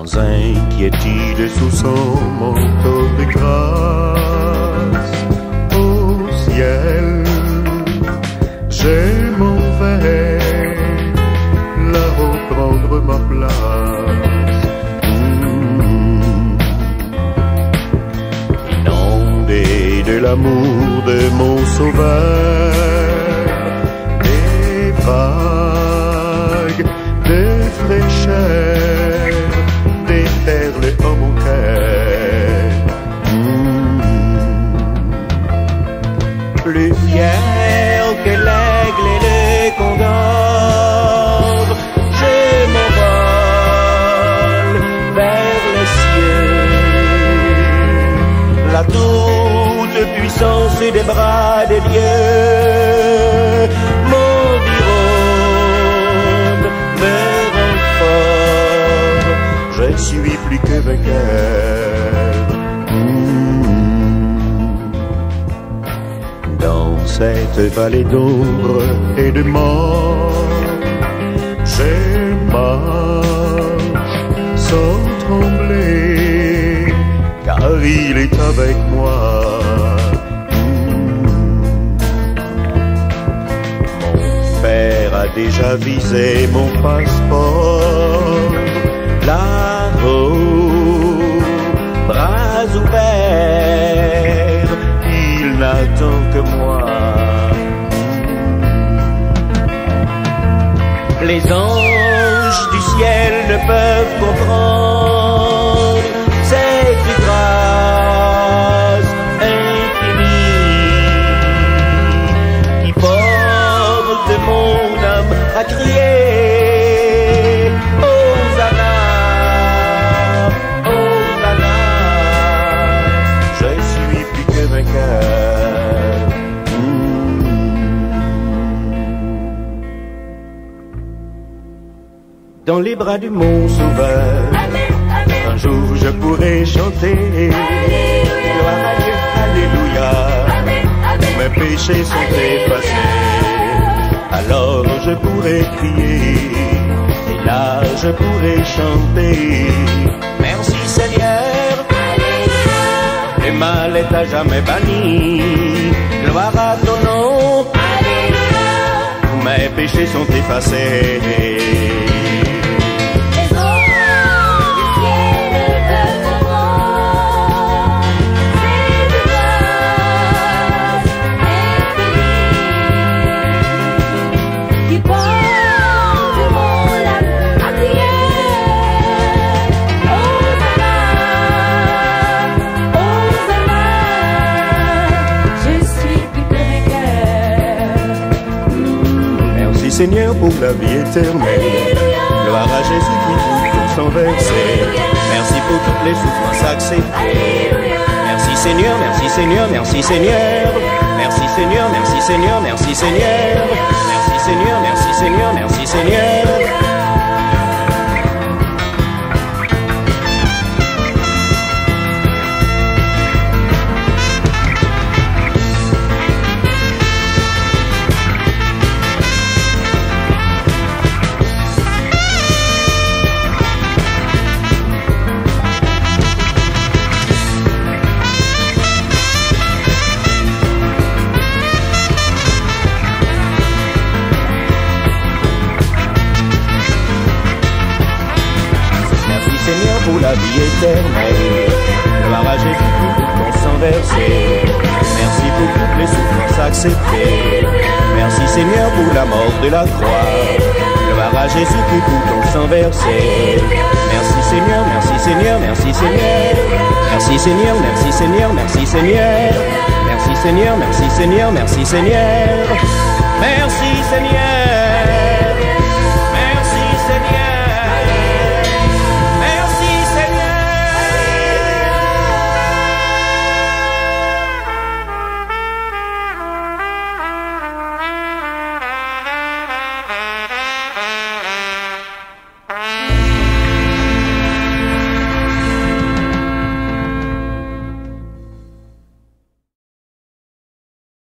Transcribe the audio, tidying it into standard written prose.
sans inquiétude sous son manteau de grâce. Au ciel, j'ai m'en vais là-haut prendre ma place. Inondé de l'amour de mon sauveur, des vagues de fraîcheur, des perles en mon cœur. Plus fier que l'aigle et le condor, je m'envole vers les cieux. La toute puissance des bras des dieux m'environne, me rend fort. Je suis plus que vainqueur. Dans cette vallée d'ombre et de mort, je marche sans trembler, car il est avec moi. Mon père a déjà visé mon passeport, là-haut, bras ouverts, il n'attend que moi. Les anges du ciel ne peuvent comprendre cette grâce infinie qui porte mon âme à crier Hosanna, Hosanna. Je suis plus que vainqueur. Dans les bras du mon sauveur, un jour je pourrai chanter gloire à Dieu, alléluia. Mes péchés sont effacés, alors je pourrai crier, et là je pourrai chanter. Merci Seigneur, le mal est à jamais banni, gloire à ton nom, tous mes péchés sont effacés. Seigneur pour la vie éternelle, gloire à Jésus qui tout son versé. Merci pour toutes les souffrances acceptées. Merci Seigneur, merci Seigneur, merci Seigneur. Merci Seigneur, merci Seigneur, merci Seigneur. Merci Seigneur, merci Seigneur, merci Seigneur. Seigneur pour la vie éternelle, gloire à Jésus pour tout ton sang versé. Merci pour toutes les souffrances acceptées. Merci Seigneur pour la mort de la croix, gloire à Jésus pour tout ton sang versé. Merci Seigneur, merci Seigneur, merci Seigneur. Merci Seigneur, merci Seigneur, merci Seigneur. Merci Seigneur, merci Seigneur, merci Seigneur. Merci Seigneur.